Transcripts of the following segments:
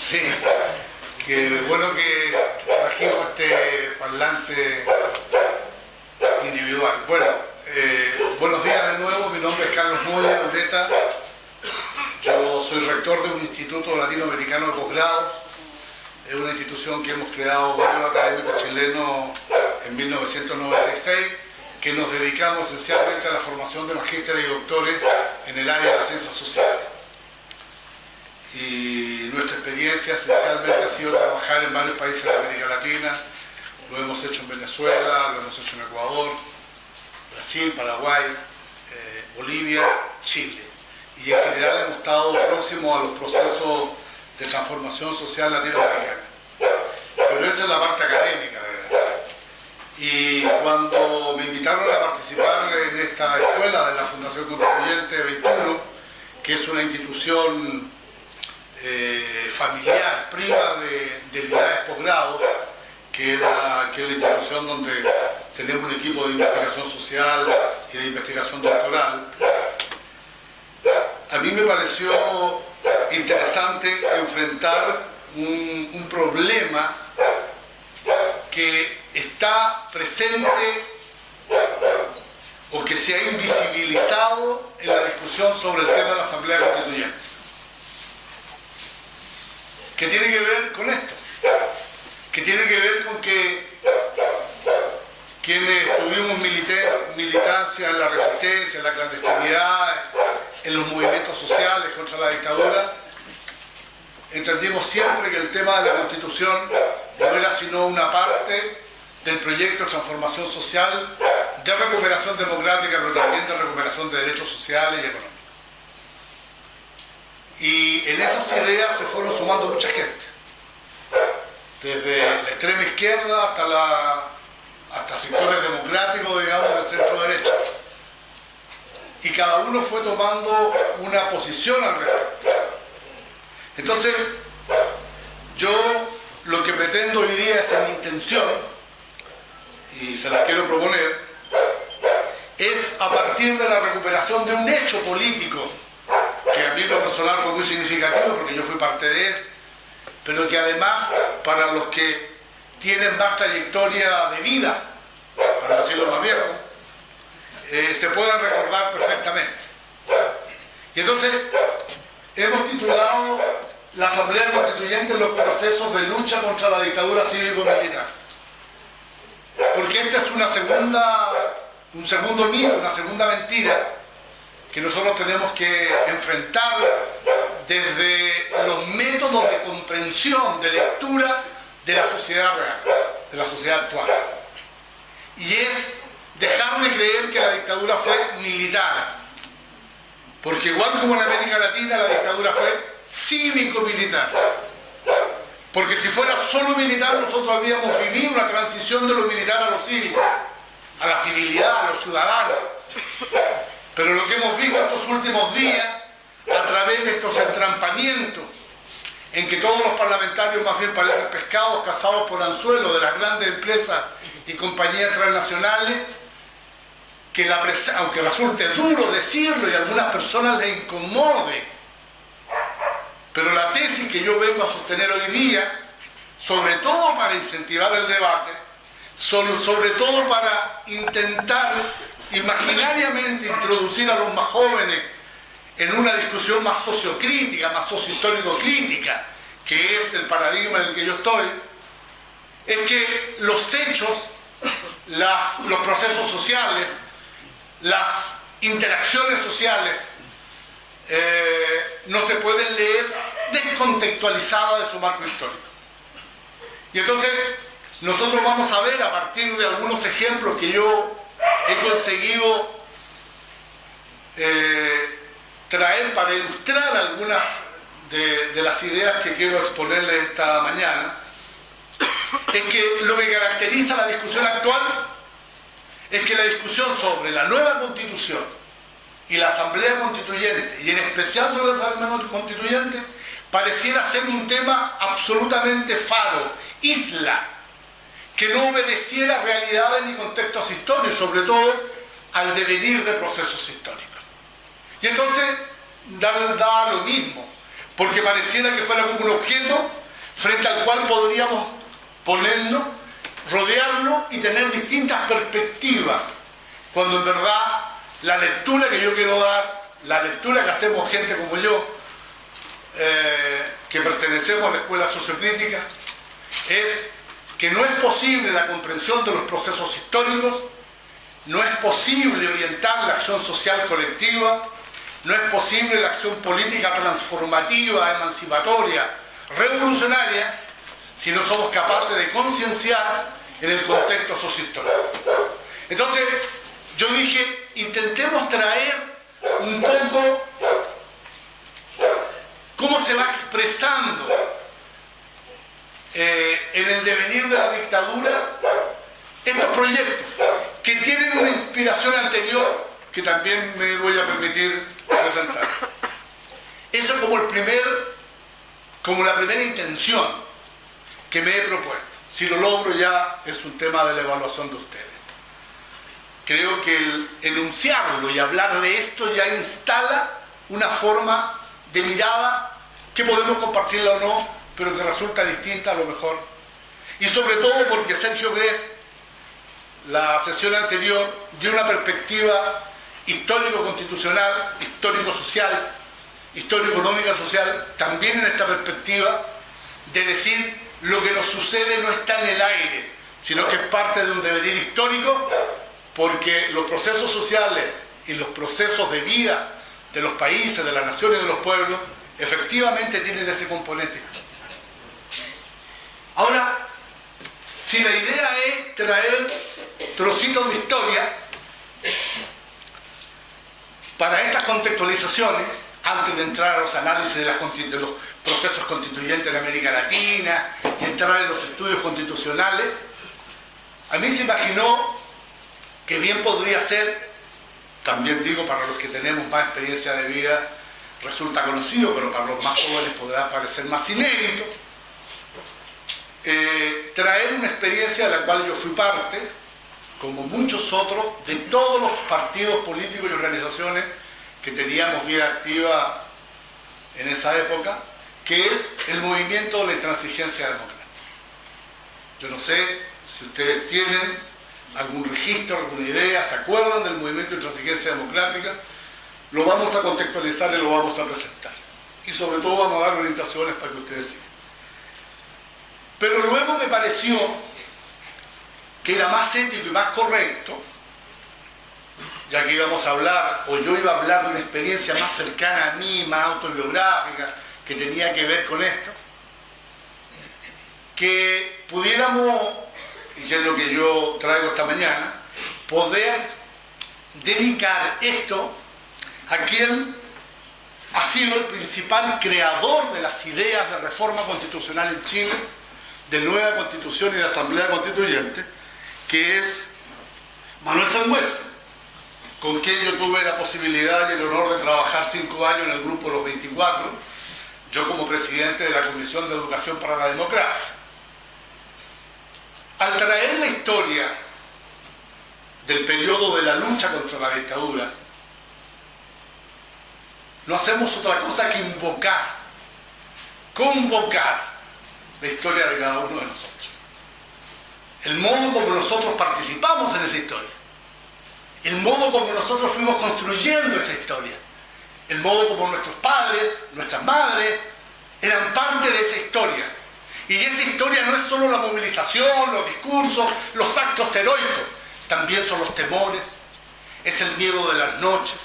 Sí, qué bueno que trajimos este parlante individual. Bueno, buenos días de nuevo, mi nombre es Carlos Moya Ureta. Yo soy rector de un instituto latinoamericano de posgrados. Es una institución que hemos creado varios académicos chilenos en 1996, que nos dedicamos esencialmente a la formación de magísteres y doctores en el área de las ciencias sociales. Y nuestra experiencia esencialmente ha sido trabajar en varios países de América Latina. Lo hemos hecho en Venezuela, lo hemos hecho en Ecuador, Brasil, Paraguay, Bolivia, Chile. Y en general hemos estado próximos a los procesos de transformación social latinoamericana. Pero esa es la parte académica, ¿verdad? Y cuando me invitaron a participar en esta escuela de la Fundación Constituyente 21, que es una institución familiar, prima de unidades posgrados, que es la institución donde tenemos un equipo de investigación social y de investigación doctoral, a mí me pareció interesante enfrentar un problema que está presente o que se ha invisibilizado en la discusión sobre el tema de la Asamblea Constituyente, que tiene que ver con esto, que tiene que ver con que quienes tuvimos militancia en la resistencia, en la clandestinidad, en los movimientos sociales contra la dictadura, entendimos siempre que el tema de la Constitución no era sino una parte del proyecto de transformación social, de recuperación democrática, pero también de recuperación de derechos sociales y económicos. Y en esas ideas se fueron sumando mucha gente, desde la extrema izquierda hasta sectores democráticos, digamos, del centro-derecha. Y cada uno fue tomando una posición al respecto. Entonces, yo lo que pretendo hoy día es, en mi intención, y se las quiero proponer, es a partir de la recuperación de un hecho político, que a mí lo personal fue muy significativo porque yo fui parte de él, pero que además para los que tienen más trayectoria de vida, para decirlo más viejo, se puedan recordar perfectamente. Y entonces hemos titulado la Asamblea Constituyente en los procesos de lucha contra la dictadura cívico-militar, porque esta es un segundo mito, una segunda mentira que nosotros tenemos que enfrentar desde los métodos de comprensión, de lectura de la sociedad real, de la sociedad actual. Y es dejar de creer que la dictadura fue militar, porque igual como en América Latina la dictadura fue cívico-militar, porque si fuera solo militar nosotros habíamos vivido una transición de lo militar a lo cívico, a la civilidad, a los ciudadanos. Pero lo que hemos visto estos últimos días, a través de estos entrampamientos, en que todos los parlamentarios más bien parecen pescados cazados por anzuelo de las grandes empresas y compañías transnacionales, que aunque resulte duro decirlo y a algunas personas les incomode, pero la tesis que yo vengo a sostener hoy día, sobre todo para incentivar el debate, sobre todo para intentar imaginariamente introducir a los más jóvenes en una discusión más sociocrítica, más sociohistórico-crítica, que es el paradigma en el que yo estoy, es que los hechos, los procesos sociales, las interacciones sociales no se pueden leer descontextualizadas de su marco histórico. Y entonces nosotros vamos a ver, a partir de algunos ejemplos que yo he conseguido traer para ilustrar algunas de las ideas que quiero exponerles esta mañana, es que lo que caracteriza la discusión actual es que la discusión sobre la nueva Constitución y la Asamblea Constituyente, y en especial sobre la Asamblea Constituyente, pareciera ser un tema absolutamente faro, isla, que no obedeciera a realidades ni contextos históricos, sobre todo al devenir de procesos históricos. Y entonces da lo mismo, porque pareciera que fuera como un objeto frente al cual podríamos ponernos, rodearlo y tener distintas perspectivas, cuando en verdad la lectura que yo quiero dar, la lectura que hacemos gente como yo, que pertenecemos a la escuela sociocrítica, es que no es posible la comprensión de los procesos históricos, no es posible orientar la acción social colectiva, no es posible la acción política transformativa, emancipatoria, revolucionaria, si no somos capaces de concienciar en el contexto sociohistórico. Entonces, yo dije, intentemos traer un poco cómo se va expresando en el devenir de la dictadura estos proyectos, que tienen una inspiración anterior que también me voy a permitir presentar. Eso como la primera intención que me he propuesto. Si lo logro ya es un tema de la evaluación de ustedes. Creo que el enunciarlo y hablar de esto ya instala una forma de mirada que podemos compartirla o no, pero que resulta distinta a lo mejor. Y sobre todo porque Sergio Gress, la sesión anterior, dio una perspectiva histórico-constitucional, histórico-social, histórico-económica social, también en esta perspectiva de decir lo que nos sucede no está en el aire, sino que es parte de un devenir histórico, porque los procesos sociales y los procesos de vida de los países, de las naciones y de los pueblos, efectivamente tienen ese componente. Ahora, si la idea es traer trocitos de historia para estas contextualizaciones, antes de entrar a los análisis de los procesos constituyentes de América Latina y entrar en los estudios constitucionales, a mí se imaginó que bien podría ser, también digo para los que tenemos más experiencia de vida resulta conocido, pero para los más jóvenes podrá parecer más inédito, traer una experiencia de la cual yo fui parte, como muchos otros, de todos los partidos políticos y organizaciones que teníamos vida activa en esa época, que es el movimiento de la intransigencia democrática. Yo no sé si ustedes tienen algún registro, alguna idea, se acuerdan del movimiento de intransigencia democrática. Lo vamos a contextualizar y lo vamos a presentar. Y sobre todo vamos a dar orientaciones para que ustedes sigan. Pero luego me pareció que era más ético y más correcto, ya que íbamos a hablar, o yo iba a hablar de una experiencia más cercana a mí, más autobiográfica, que tenía que ver con esto, que pudiéramos, y es lo que yo traigo esta mañana, poder dedicar esto a quien ha sido el principal creador de las ideas de reforma constitucional en Chile, de nueva constitución y de asamblea constituyente, que es Manuel Sangüesa, con quien yo tuve la posibilidad y el honor de trabajar 5 años en el grupo Los 24, yo como presidente de la Comisión de Educación para la Democracia. Al traer la historia del periodo de la lucha contra la dictadura, no hacemos otra cosa que convocar la historia de cada uno de nosotros. El modo como nosotros participamos en esa historia. El modo como nosotros fuimos construyendo esa historia. El modo como nuestros padres, nuestras madres, eran parte de esa historia. Y esa historia no es solo la movilización, los discursos, los actos heroicos. También son los temores, es el miedo de las noches,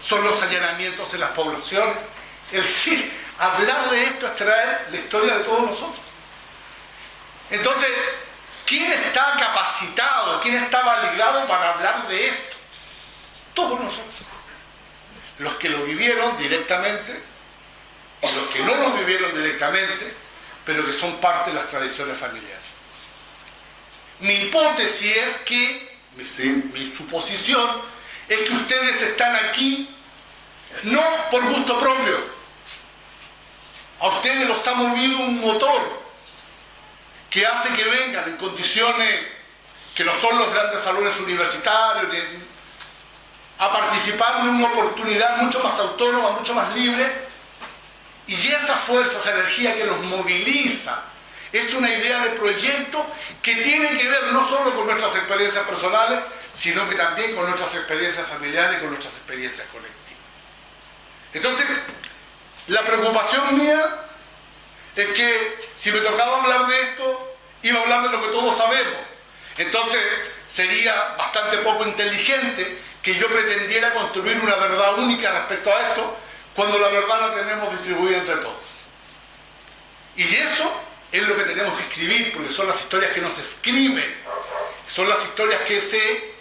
son los allanamientos en las poblaciones. Es decir, hablar de esto es traer la historia de todos nosotros. Entonces, ¿quién está capacitado? ¿Quién está validado para hablar de esto? Todos nosotros. Los que lo vivieron directamente, y los que no lo vivieron directamente, pero que son parte de las tradiciones familiares. Mi hipótesis es que, mi suposición, es que ustedes están aquí no por gusto propio. A ustedes los ha movido un motor que hace que vengan en condiciones que no son los grandes salones universitarios, a participar de una oportunidad mucho más autónoma, mucho más libre, Y esa fuerza, esa energía que nos moviliza, es una idea de proyecto que tiene que ver no solo con nuestras experiencias personales, sino que también con nuestras experiencias familiares y con nuestras experiencias colectivas. Entonces, la preocupación mía es que si me tocaba hablar de esto, iba a hablar de lo que todos sabemos. Entonces, sería bastante poco inteligente que yo pretendiera construir una verdad única respecto a esto, cuando la verdad la tenemos distribuida entre todos. Y eso es lo que tenemos que escribir, porque son las historias que nos escriben, son las historias que se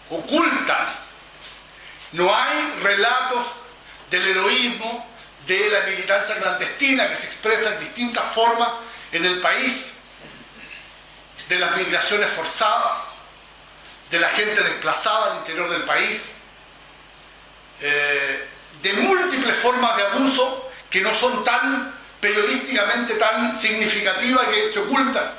ocultan. No hay relatos del heroísmo, de la militancia clandestina que se expresa en distintas formas en el país, de las migraciones forzadas, de la gente desplazada al interior del país, de múltiples formas de abuso que no son tan periodísticamente tan significativas, que se ocultan.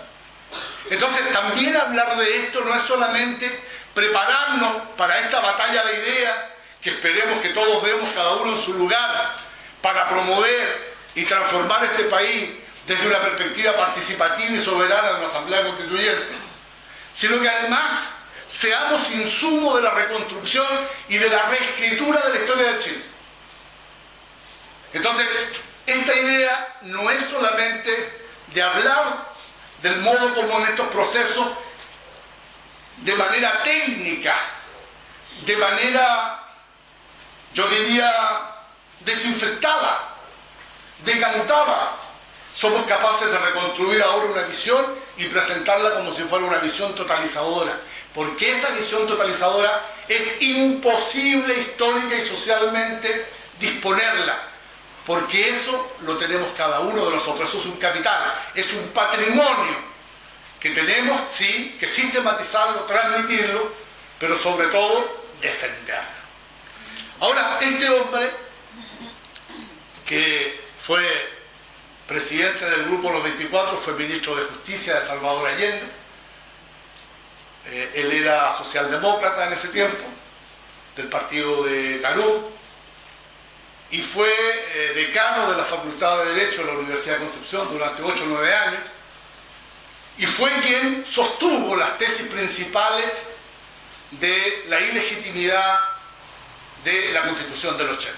Entonces, también hablar de esto no es solamente prepararnos para esta batalla de ideas que esperemos que todos demos cada uno en su lugar para promover y transformar este país desde una perspectiva participativa y soberana de una Asamblea Constituyente, sino que además seamos insumo de la reconstrucción y de la reescritura de la historia de Chile. Entonces, esta idea no es solamente de hablar del modo como en estos procesos, de manera técnica, de manera, yo diría, desinfectada, decantada, somos capaces de reconstruir ahora una visión y presentarla como si fuera una visión totalizadora, porque esa visión totalizadora es imposible histórica y socialmente disponerla, porque eso lo tenemos cada uno de nosotros, eso es un capital, es un patrimonio que tenemos, sí, que sistematizarlo, transmitirlo, pero sobre todo defenderlo. Ahora, este hombre, que fue presidente del Grupo Los 24, fue ministro de Justicia de Salvador Allende, él era socialdemócrata en ese tiempo, del partido de Tarú, y fue decano de la Facultad de Derecho de la Universidad de Concepción durante 8 o 9 años, y fue quien sostuvo las tesis principales de la ilegitimidad de la Constitución del 80.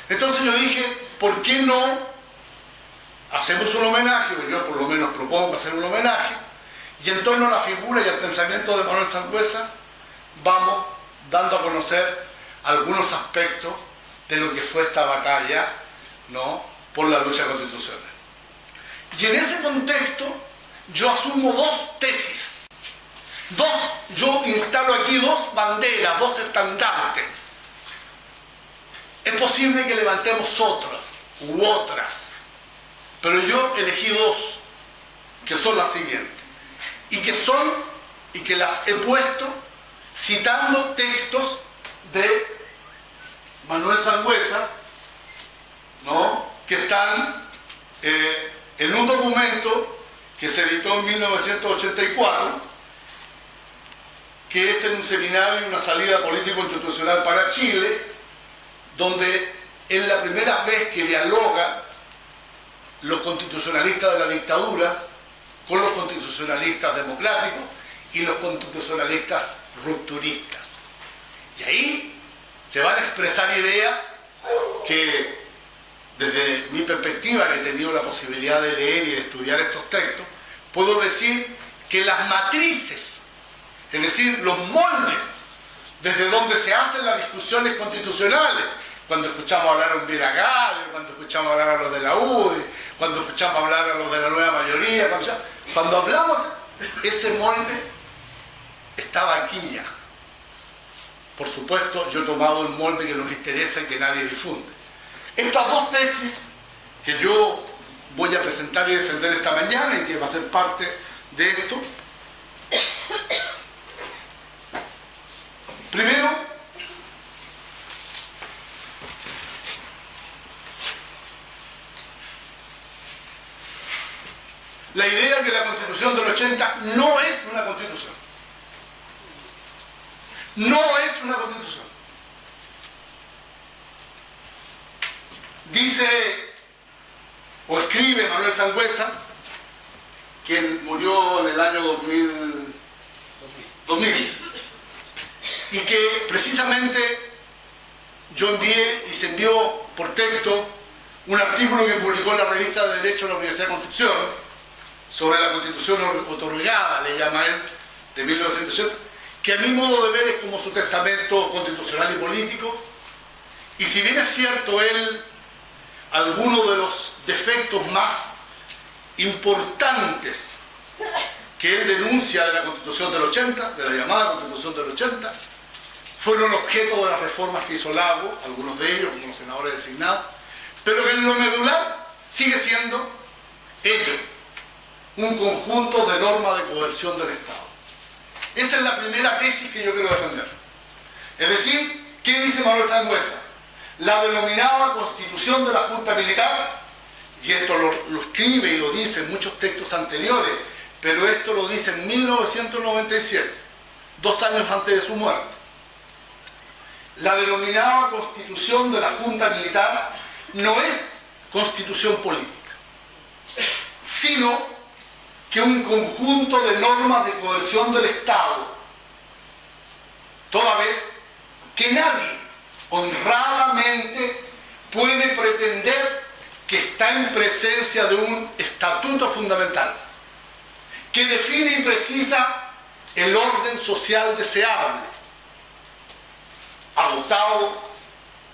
Entonces yo dije, ¿por qué no hacemos un homenaje? Pues yo por lo menos propongo hacer un homenaje, y en torno a la figura y al pensamiento de Manuel Sangüesa vamos dando a conocer algunos aspectos de lo que fue esta batalla, ¿no?, por la lucha constitucional. Y en ese contexto yo asumo dos tesis. Yo instalo aquí dos banderas, dos estandartes. Es posible que levantemos otras, pero yo elegí dos, que son las siguientes, y que las he puesto citando textos de Manuel Sangüesa, ¿no?, que están en un documento que se editó en 1984, que es en un seminario y una salida político-institucional para Chile, donde es la primera vez que dialogan los constitucionalistas de la dictadura con los constitucionalistas democráticos y los constitucionalistas rupturistas. Y ahí se van a expresar ideas que, desde mi perspectiva, que he tenido la posibilidad de leer y de estudiar estos textos, puedo decir que las matrices, es decir, los moldes desde donde se hacen las discusiones constitucionales, cuando escuchamos hablar a un Gallo, cuando escuchamos hablar a los de la UDI, cuando escuchamos hablar a los de la nueva mayoría, cuando hablamos, ese molde estaba aquí ya. Por supuesto, yo he tomado el molde que nos interesa y que nadie difunde. Estas dos tesis que yo voy a presentar y defender esta mañana y que va a ser parte de esto. Primero, la idea que la Constitución del 80 no es una Constitución. No es una Constitución. Dice o escribe Manuel Sangüesa, quien murió en el año 2000, y que precisamente yo envié y se envió por texto un artículo que publicó en la revista de Derecho de la Universidad de Concepción sobre la Constitución otorgada, le llama él, de 1980, que a mi modo de ver es como su testamento constitucional y político. Y si bien es cierto, él, algunos de los defectos más importantes que él denuncia de la Constitución del 80, de la llamada Constitución del 80, fueron objeto de las reformas que hizo Lago, algunos de ellos, como los senadores designados, pero que en lo medular sigue siendo ello, un conjunto de normas de coerción del Estado. Esa es la primera tesis que yo quiero defender. Es decir, ¿qué dice Manuel Sangüesa? La denominada Constitución de la Junta Militar, y esto lo escribe y lo dice en muchos textos anteriores, pero esto lo dice en 1997, 2 años antes de su muerte. La denominada Constitución de la Junta Militar no es constitución política, sino que un conjunto de normas de coerción del Estado, toda vez que nadie honradamente puede pretender que está en presencia de un estatuto fundamental que define y precisa el orden social deseable, adoptado,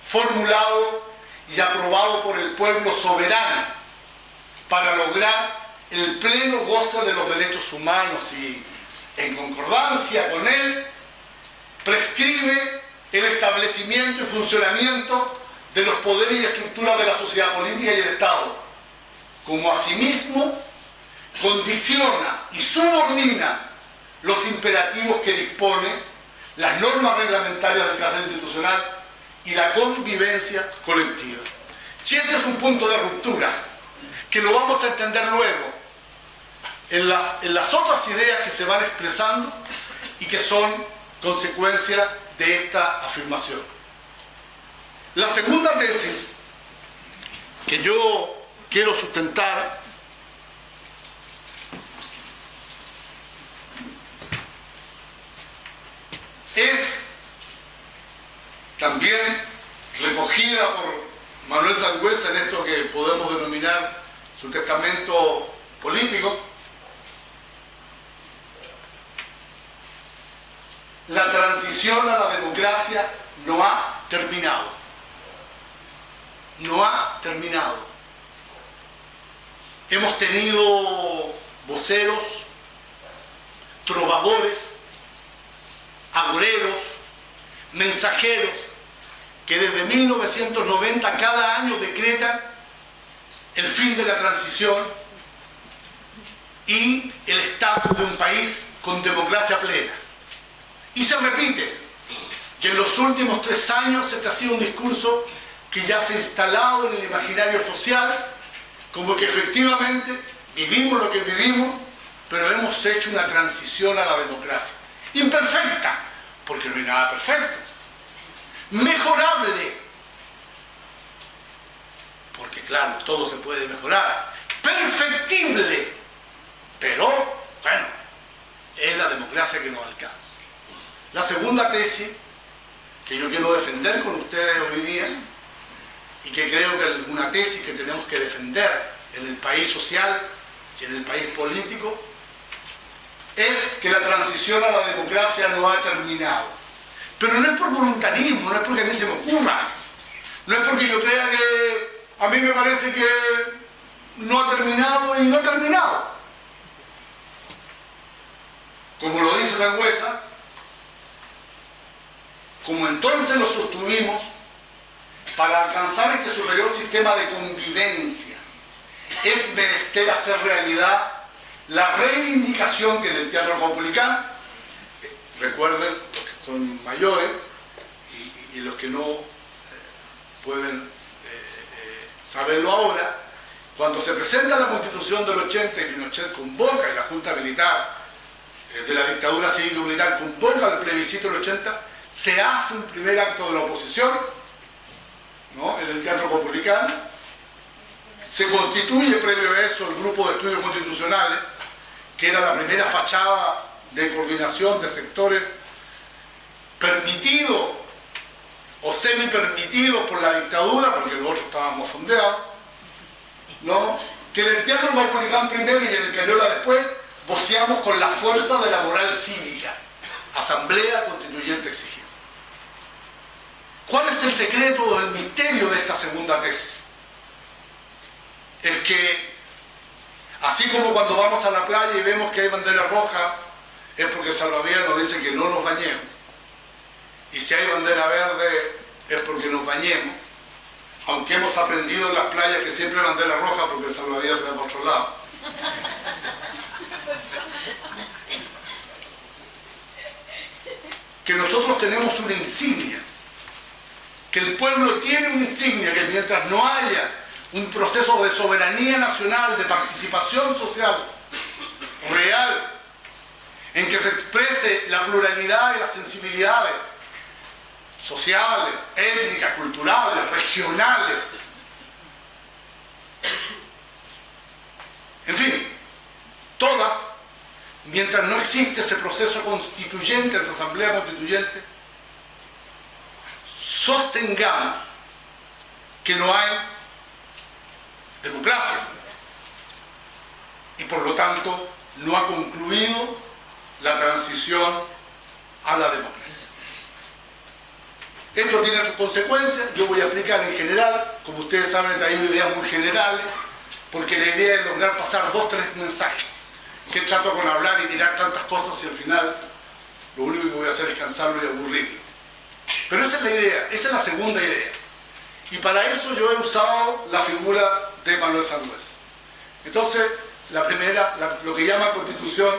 formulado y aprobado por el pueblo soberano para lograr el pleno goce de los derechos humanos, y en concordancia con él prescribe el establecimiento y funcionamiento de los poderes y estructuras de la sociedad política y el Estado, como asimismo condiciona y subordina los imperativos que dispone las normas reglamentarias del quehacer institucional y la convivencia colectiva. Y este es un punto de ruptura que lo vamos a entender luego en las otras ideas que se van expresando y que son consecuencia de esta afirmación. La segunda tesis que yo quiero sustentar es también recogida por Manuel Sangüesa en esto que podemos denominar su testamento político. La transición a la democracia no ha terminado. No ha terminado. Hemos tenido voceros, trovadores, agoreros, mensajeros, que desde 1990 cada año decretan el fin de la transición y el estatus de un país con democracia plena. Y se repite. Y en los últimos 3 años este ha sido un discurso que ya se ha instalado en el imaginario social, como que efectivamente vivimos lo que vivimos, pero hemos hecho una transición a la democracia. Imperfecta, porque no hay nada perfecto. Mejorable, porque claro, todo se puede mejorar. Perfectible, pero bueno, es la democracia que nos alcanza. La segunda tesis que yo quiero defender con ustedes hoy día, y que creo que es una tesis que tenemos que defender en el país social y en el país político, es que la transición a la democracia no ha terminado. Pero no es por voluntarismo, no es porque a mí se me ocurra, no es porque yo crea que a mí me parece que no ha terminado y no ha terminado. Como lo dice Sangüesa, como entonces lo sostuvimos, para alcanzar este superior sistema de convivencia, es menester hacer realidad la reivindicación que en el Teatro Caupolicán, recuerden los que son mayores y los que no pueden saberlo ahora, cuando se presenta la Constitución del 80 y Pinochet convoca, y la Junta Militar de la dictadura cívico-militar convoca el plebiscito del 80, se hace un primer acto de la oposición, ¿no?, en el Teatro Caupolicán, Se constituye previo a eso el Grupo de Estudios Constitucionales, que era la primera fachada de coordinación de sectores permitidos o semi-permitidos por la dictadura, porque los otros estábamos fondeados, ¿no? Que en el Teatro Maupolicán primero y en el Cañola después voceamos con la fuerza de la moral cívica. Asamblea Constituyente exigida. ¿Cuál es el secreto o el misterio de esta segunda tesis? El que, así como cuando vamos a la playa y vemos que hay bandera roja, es porque el salvavidas nos dice que no nos bañemos. Y si hay bandera verde, es porque nos bañemos. Aunque hemos aprendido en las playas que siempre hay bandera roja porque el salvavidas se va por otro lado. Que nosotros tenemos una insignia, que el pueblo tiene una insignia, que mientras no haya un proceso de soberanía nacional, de participación social real, en que se exprese la pluralidad y las sensibilidades sociales, étnicas, culturales, regionales, en fin, todas, mientras no existe ese proceso constituyente, esa asamblea constituyente, sostengamos que no hay democracia y por lo tanto no ha concluido la transición a la democracia. Esto tiene sus consecuencias, yo voy a explicar en general, como ustedes saben he traído ideas muy generales, porque la idea es lograr pasar 2 o 3 mensajes. Que chato con hablar y tirar tantas cosas y al final lo único que voy a hacer es cansarlo y aburrirlo. Pero esa es la idea, esa es la segunda idea. Y para eso yo he usado la figura de Manuel Sanhueza. Entonces, la primera, lo que llama constitución,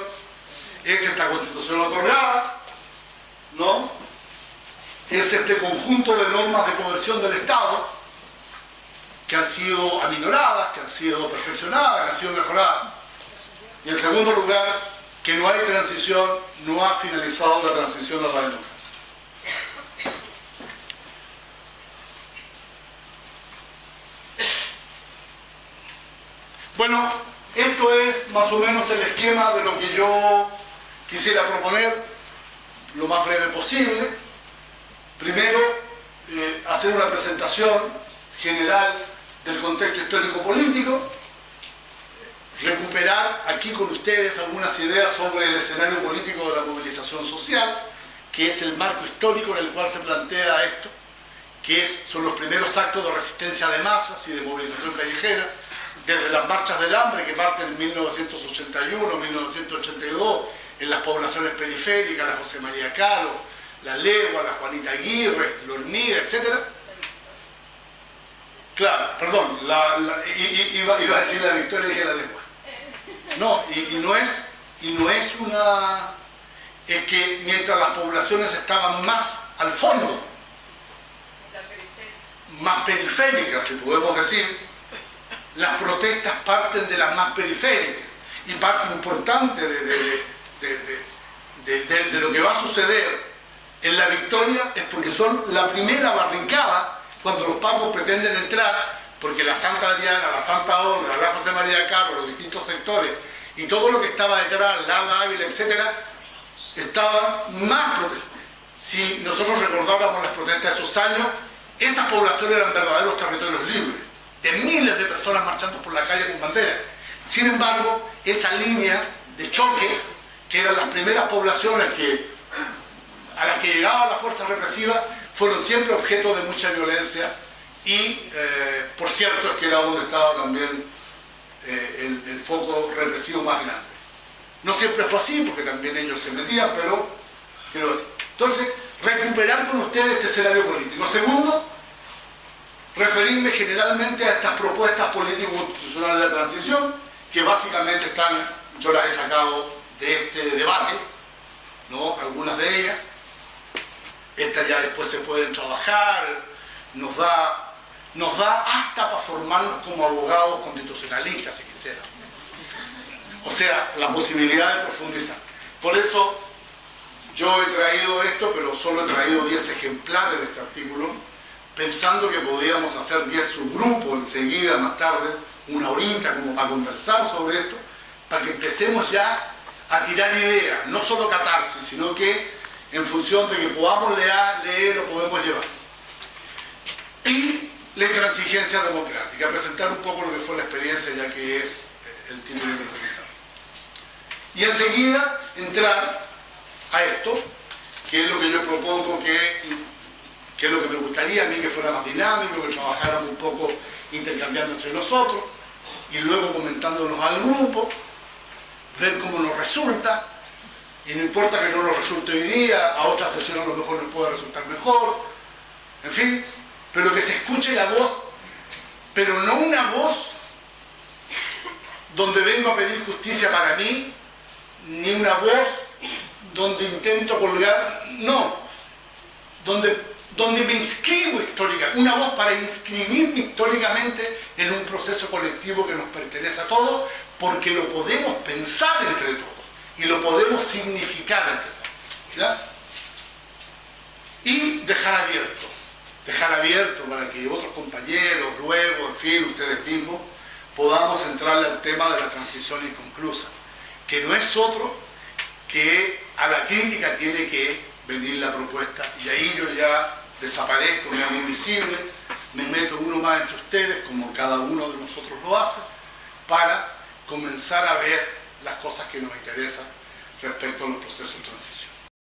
es esta constitución otorgada, ¿no? Es este conjunto de normas de coerción del Estado que han sido aminoradas, que han sido perfeccionadas, que han sido mejoradas. Y en segundo lugar, que no hay transición, no ha finalizado la transición a la democracia. Bueno, esto es más o menos el esquema de lo que yo quisiera proponer, lo más breve posible. Primero, hacer una presentación general del contexto histórico-político, recuperar aquí con ustedes algunas ideas sobre el escenario político de la movilización social, que es el marco histórico en el cual se plantea esto, que son los primeros actos de resistencia de masas y de movilización callejera, desde las marchas del hambre que parten en 1981, 1982, en las poblaciones periféricas, la José María Caro, la Legua, la Juanita Aguirre, la Hormiga, etc. Claro, perdón, iba a decir la Victoria y dije la Legua. No, y no es una... Es que mientras las poblaciones estaban más al fondo, más periféricas, si podemos decir, las protestas parten de las más periféricas y parte importante de lo que va a suceder en la Victoria es porque son la primera barricada cuando los pacos pretenden entrar, porque la Santa Diana, la Santa Olga, la José María Carlos, los distintos sectores y todo lo que estaba detrás, Lara Ávila, etc., estaban más protestas. Si nosotros recordáramos las protestas de esos años, esas poblaciones eran verdaderos territorios libres, de miles de personas marchando por la calle con banderas. Sin embargo, esa línea de choque, que eran las primeras poblaciones a las que llegaba la fuerza represiva, fueron siempre objeto de mucha violencia y, por cierto, es que era donde estaba también el foco represivo más grande. No siempre fue así, porque también ellos se metían, pero quiero decir. Entonces, recuperar con ustedes este escenario político. Segundo, referirme generalmente a estas propuestas político-constitucionales de la transición, que básicamente están, yo las he sacado de este debate, ¿no? Algunas de ellas. Estas ya después se pueden trabajar, nos da hasta para formarnos como abogados constitucionalistas, si quisiera. O sea, la posibilidad de profundizar. Por eso yo he traído esto, pero solo he traído 10 ejemplares de este artículo, pensando que podíamos hacer 10 subgrupos enseguida, más tarde, una horita como para conversar sobre esto, para que empecemos ya a tirar ideas, no solo catarsis, sino que en función de que podamos leer lo podemos llevar. Y la intransigencia democrática, presentar un poco lo que fue la experiencia, ya que es el título de presentar. Y enseguida entrar a esto, que es lo que yo propongo, que es lo que me gustaría a mí que fuera más dinámico, que trabajáramos un poco intercambiando entre nosotros, y luego comentándonos al grupo, ver cómo nos resulta, y no importa que no nos resulte hoy día, a otra sesión a lo mejor nos puede resultar mejor, en fin, pero que se escuche la voz, pero no una voz donde vengo a pedir justicia para mí, ni una voz donde intento colgar, no, donde me inscribo históricamente, una voz para inscribirme históricamente en un proceso colectivo que nos pertenece a todos, porque lo podemos pensar entre todos y lo podemos significar entre todos, ¿ya? Y dejar abierto para que otros compañeros, luego, en fin, ustedes mismos, podamos entrarle al tema de la transición inconclusa, que no es otro que a la crítica tiene que venir la propuesta, y ahí yo ya desaparezco, me hago invisible, me meto uno más entre ustedes, como cada uno de nosotros lo hace, para comenzar a ver las cosas que nos interesan respecto a los procesos de transición.